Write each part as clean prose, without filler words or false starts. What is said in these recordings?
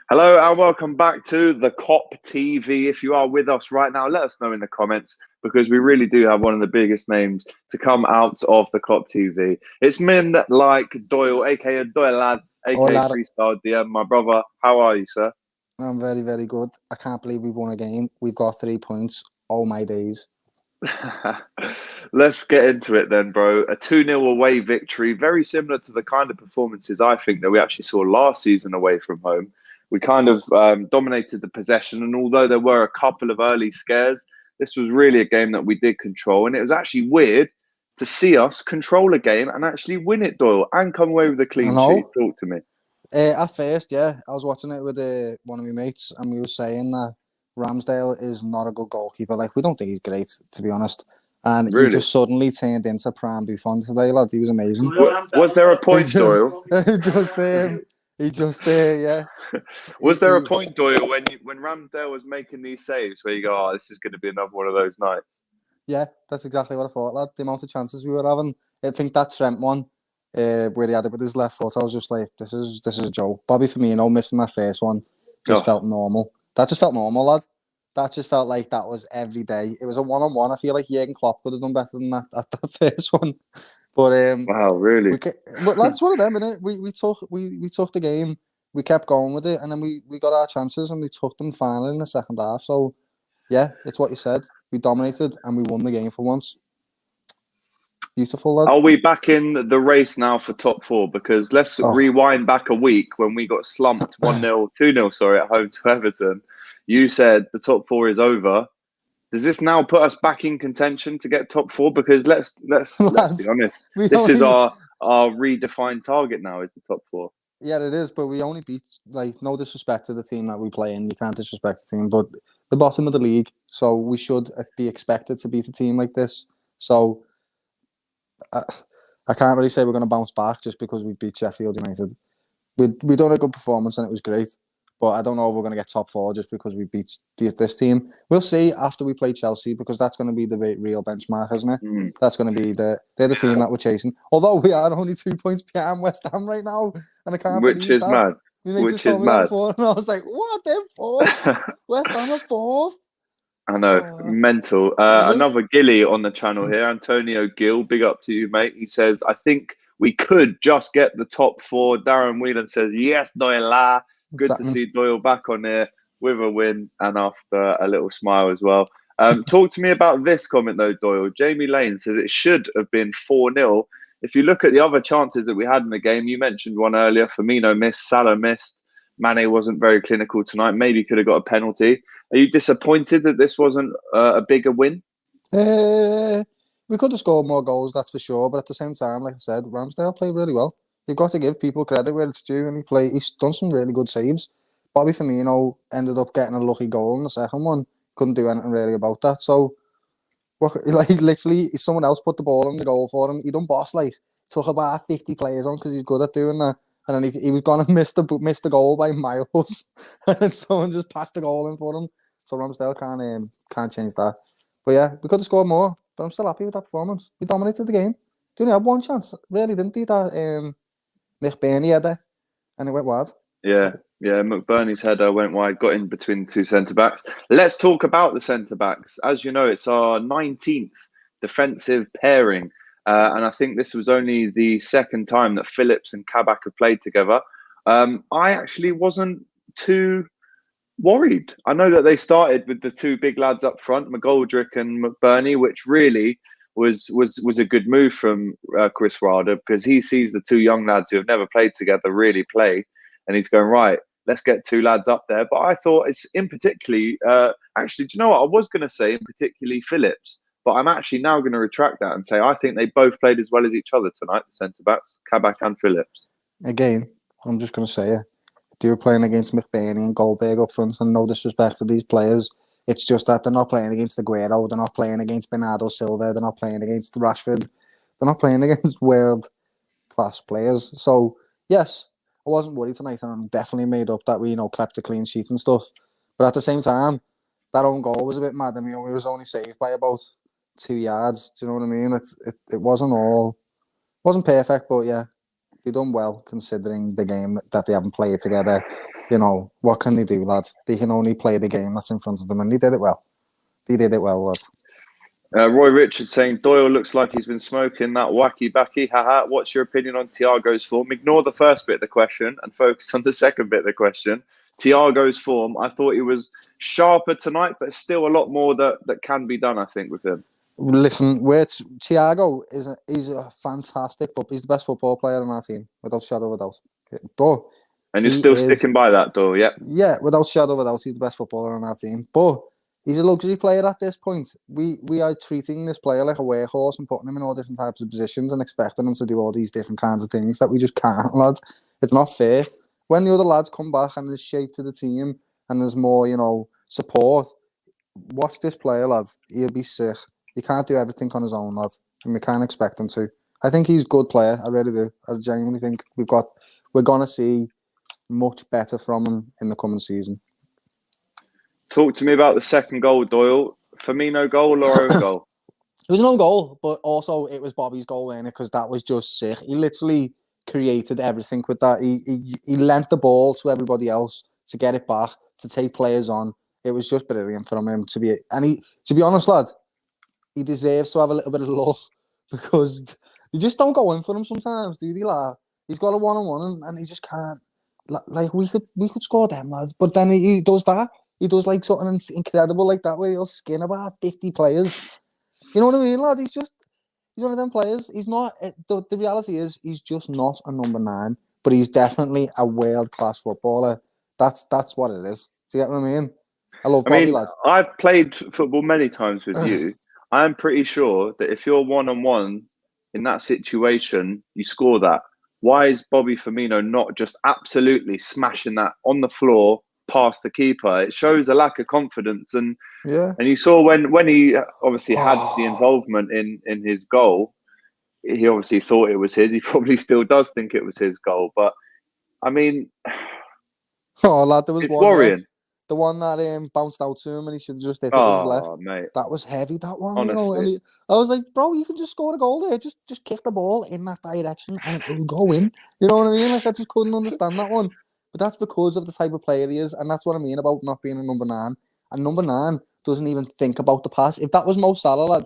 Hello and welcome back to the Kop TV. If you are with us right now, let us know in the comments because we really do have one of the biggest names to come out of the Kop TV. It's men like Doyle, aka Doyle lad, aka Hola, Freestyle DM. My brother, how are you, sir? I'm very, very good. I can't believe we've won a game. We've got 3 points. Oh my days. Let's get into it then, bro. A 2-0 away victory, very similar to the kind of performances I think that we actually saw last season away from home. We kind of dominated the possession, and although there were a couple of early scares, this was really a game that we did control. And it was actually weird to see us control a game and actually win it, Doyle, and come away with a I clean sheet. know. Talk to me. At first, yeah, I was watching it with one of my mates, and we were saying that Ramsdale is not a good goalkeeper. Like, we don't think he's great, to be honest. And he Really? just suddenly turned into prime Buffon today, lad. He was amazing. Was there a He point, just, Doyle? yeah. Was there a point, Doyle, when Ramsdale was making these saves where you go, oh, this is going to be another one of those nights? Yeah, that's exactly what I thought, lad. The amount of chances we were having. I think that Trent one, where he had it with his left foot, I was just like, this is a joke. Bobby Firmino missing that first one just Oh, felt normal. That just felt normal, lad. That just felt like that was every day. It was a one-on-one. I feel like Jurgen Klopp could have done better than that at that first one. But wow, really? but that's one of them, innit? We took the game, we kept going with it, and then we got our chances and we took them finally in the second half. So yeah, it's what you said. We dominated and we won the game for once. Beautiful, lad. Are we back in the race now for top four? Because let's Oh, rewind back a week when we got slumped 1-0, 2-0, sorry, at home to Everton. You said the top four is over. Does this now put us back in contention to get top four? Because let's be lads, honest. we This is only our redefined target now is the top four. yeah, it is, but we only beat, like, no disrespect to the team that we play in. You can't disrespect the team, but the bottom of the league, so we should be expected to beat a team like this. So I, I can't really say we're going to bounce back just because we beat Sheffield United. We done a good performance and it was great, but I don't know if we're going to get top four just because we beat this team. We'll see after we play Chelsea because that's going to be the real benchmark, isn't it? Mm. That's going to be they're the team that we're chasing. Although we are only 2 points behind West Ham right now, and I can't Which believe is that. mad. My mate just Which is told me that mad. before, and I was like, "What? They're fourth? West Ham are fourth? I know, Oh, mental. really? Another Gilly on the channel here, Antonio Gill. Big up to you, mate. He says, I think we could just get the top four. Darren Whelan says, yes, Doyle. What's Good to happening? see Doyle back on here with a win and after a little smile as well. Talk to me about this comment, though, Doyle. Jamie Lane says it should have been 4-0. If you look at the other chances that we had in the game, you mentioned one earlier. Firmino missed, Salah missed. Mane wasn't very clinical tonight. Maybe could have got a penalty. Are you disappointed that this wasn't a bigger win? Uh, we could have scored more goals, that's for sure. But at the same time, like I said, Ramsdale played really well. You've got to give people credit where it's due, and he's done some really good saves. Bobby Firmino ended up getting a lucky goal in the second one. Couldn't do anything really about that. So, like, literally, someone else put the ball in the goal for him. He done boss, like, took about 50 players on because he's good at doing that. And then he was going to miss the goal by miles. And then someone just passed the goal in for him. So Ramsdale can't change that. But yeah, we could have scored more. But I'm still happy with that performance. We dominated the game. They only had one chance, really, didn't they? That McBurney had it, and it went wide. Yeah, So yeah. McBurney's header went wide, got in between the two centre backs. Let's talk about the centre backs. As you know, it's our 19th defensive pairing. And I think this was only the second time that Phillips and Kabak have played together. I actually wasn't too worried. I know that they started with the two big lads up front, McGoldrick and McBurney, which really was a good move from Chris Wilder because he sees the two young lads who have never played together really play, and he's going right. Let's get two lads up there. But I thought it's in particularly, actually, do you know what I was going to say? In particularly Phillips, but I'm actually now going to retract that and say I think they both played as well as each other tonight. The centre backs, Kabak and Phillips. again, I'm just going to say it. They were playing against McBurney and Goldberg up front, and no disrespect to these players. It's just that they're not playing against Aguero, they're not playing against Bernardo Silva, they're not playing against Rashford, they're not playing against world class players. So yes, I wasn't worried tonight, and I'm definitely made up that we kept a clean sheet and stuff. But at the same time, that own goal was a bit mad. I mean, we was only saved by about 2 yards. Do you know what I mean? It wasn't perfect, but yeah, They done well considering the game that they haven't played together. You know, what can they do, lad? They can only play the game that's in front of them, and they did it well. They did it well, lad. Roy Richards saying Doyle looks like he's been smoking that wacky backy. Haha. What's your opinion on Thiago's form? Ignore the first bit of the question and focus on the second bit of the question. Thiago's form, I thought he was sharper tonight, but still a lot more that can be done, I think, with him. Listen, Thiago he's a fantastic he's the best football player on our team, without shadow of a doubt. But and you're still sticking by that, Doyle, yeah? Yeah, without shadow of a doubt, he's the best footballer on our team. But he's a luxury player at this point. We are treating this player like a workhorse and putting him in all different types of positions and expecting him to do all these different kinds of things that we just can't, lad. It's not fair. When the other lads come back and there's shape to the team and there's more, you know, support, watch this player, lad. He'll be sick. He can't do everything on his own, lad, and we can't expect him to. I think he's a good player. I really do. I genuinely think we're gonna see much better from him in the coming season. Talk to me about the second goal, Doyle. Firmino goal or own goal? It was an own goal, but also it was Bobby's goal, in it, because that was just sick. He literally created everything with that. He lent the ball to everybody else to get it back, to take players on. It was just brilliant from him to be. And to be honest, lad, he deserves to have a little bit of love, because you just don't go in for him sometimes, do they, lad? He's got a one-on-one and he just can't. Like we could score them, lads, but then he does that. He does like something incredible like that, where he'll skin about 50 players. You know what I mean, lad? He's one of them players. He's not. The reality is, he's just not a number 9, but he's definitely a world-class footballer. That's what it is. Do you get what I mean? I love Bobby, lad. I've played football many times with you. I'm pretty sure that if you're one-on-one in that situation, you score that. Why is Bobby Firmino not just absolutely smashing that on the floor past the keeper? It shows a lack of confidence. And you saw when he obviously had the involvement in his goal, he obviously thought it was his. He probably still does think it was his goal. But, I mean, lad, there was it's worrying. The one that bounced out to him and he should have just hit it with his left. Mate. That was heavy, that one. Honestly. You know? I was like, bro, you can just score a goal there. Just kick the ball in that direction and it will go in. You know what I mean? Like, I just couldn't understand that one. But that's because of the type of player he is. And that's what I mean about not being a number 9. And number 9 doesn't even think about the pass. If that was Mo Salah, lad,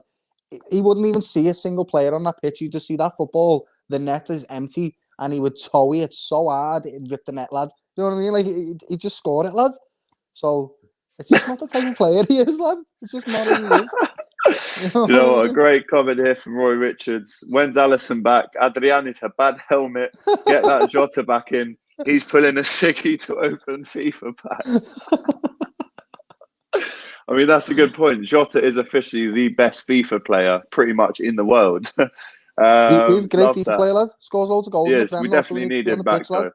he wouldn't even see a single player on that pitch. He'd just see that football. The net is empty and he would toe it so hard it'd rip the net, lad. You know what I mean? Like, he just scored it, lad. So it's just not the type of player he is, lad. It's just not who he is. You know what? A great comment here from Roy Richards. When's Alisson back? Adriani's a bad helmet. Get that Jota back in. He's pulling a sickie to open FIFA packs. I mean, that's a good point. Jota is officially the best FIFA player pretty much in the world. He's a great FIFA player, lad. Scores loads of goals. Yes, we definitely need him back, though.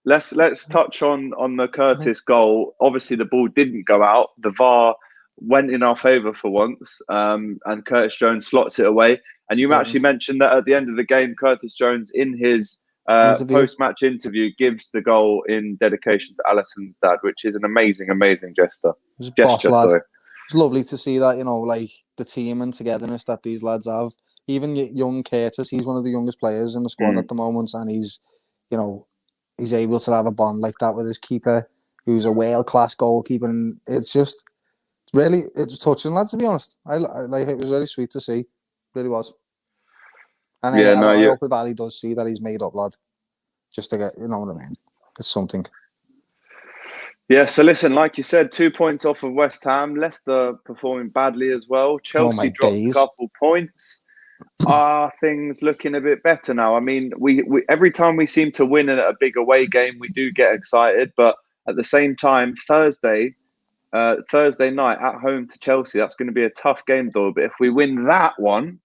Let's touch on the Curtis goal. Obviously, the ball didn't go out. The VAR went in our favour for once, and Curtis Jones slots it away. And you actually mentioned that at the end of the game, Curtis Jones, in his post-match interview, gives the goal in dedication to Alisson's dad, which is an amazing, amazing gesture. Boss, lad. It's lovely to see that, you know, like the team and togetherness that these lads have. Even young Curtis, he's one of the youngest players in the squad at the moment, and he's, you know, he's able to have a bond like that with his keeper, who's a world-class goalkeeper. And it's just really, it's touching, lad, to be honest. I like it. Was really sweet to see. It really was. And I hope Bally does see that he's made up, lad. Just to get, you know what I mean? It's something. Yeah, so listen, like you said, 2 points off of West Ham. Leicester performing badly as well. Chelsea dropped a couple points. Are things looking a bit better now? I mean, we every time we seem to win a big away game, we do get excited. But at the same time, Thursday night at home to Chelsea, that's going to be a tough game, though. But if we win that one,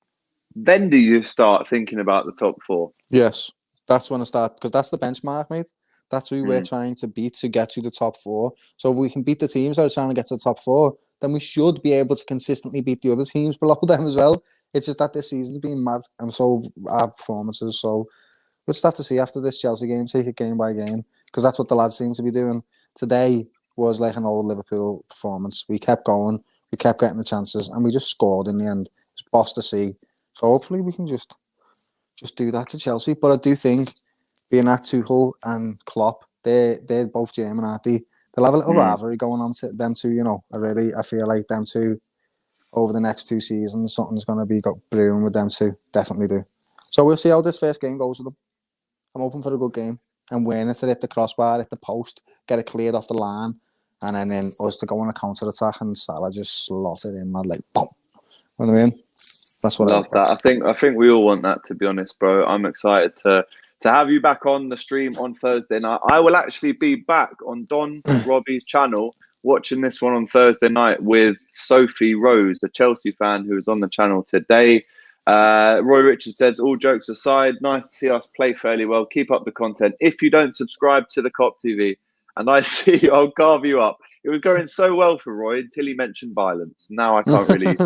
then do you start thinking about the top 4? Yes, that's when I start, because that's the benchmark, mate. That's who we're trying to beat to get to the top 4. So if we can beat the teams that are trying to get to the top 4, then we should be able to consistently beat the other teams below them as well. It's just that this season's been mad, and so our performances. So we'll just have to see after this Chelsea game, take it game by game, because that's what the lads seem to be doing. Today was like an old Liverpool performance. We kept going, we kept getting the chances, and we just scored in the end. It's boss to see. So hopefully we can just do that to Chelsea. But I do think being that Tuchel and Klopp, they're both German, aren't they? They'll have a little rivalry going on to them two, you know. I feel like them two over the next 2 seasons, something's going to be brewing with them two. Definitely do. So we'll see how this first game goes with them. I'm hoping for a good game and win it to hit the crossbar, hit the post, get it cleared off the line, and then us to go on a counter attack and Salah just slot it in, man, like boom. You know what I mean? That's what Love that. I think we all want that, to be honest, bro. I'm excited to have you back on the stream on Thursday night. I will actually be back on Don Robbie's channel watching this one on Thursday night with Sophie Rose, a Chelsea fan who is on the channel today. Roy Richards says, all jokes aside, nice to see us play fairly well. Keep up the content. If you don't subscribe to the Kop TV, and I see you, I'll carve you up. It was going so well for Roy until he mentioned violence. Now I can't really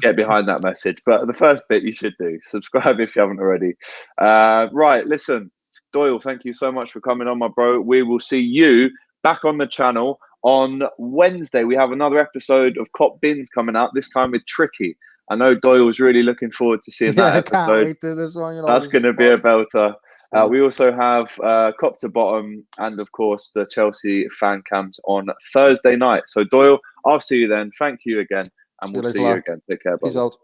get behind that message. But the first bit you should do. Subscribe if you haven't already. Right, listen, Doyle, thank you so much for coming on, my bro. We will see you back on the channel on Wednesday. We have another episode of Kop Bins coming out, this time with Tricky. I know Doyle was really looking forward to seeing that episode. I can't wait to this one. You know, that's going to be a belter. We also have Kop to Bottom and, of course, the Chelsea fan cams on Thursday night. So, Doyle, I'll see you then. Thank you again. And we'll see you again. Take care, brother. Peace out.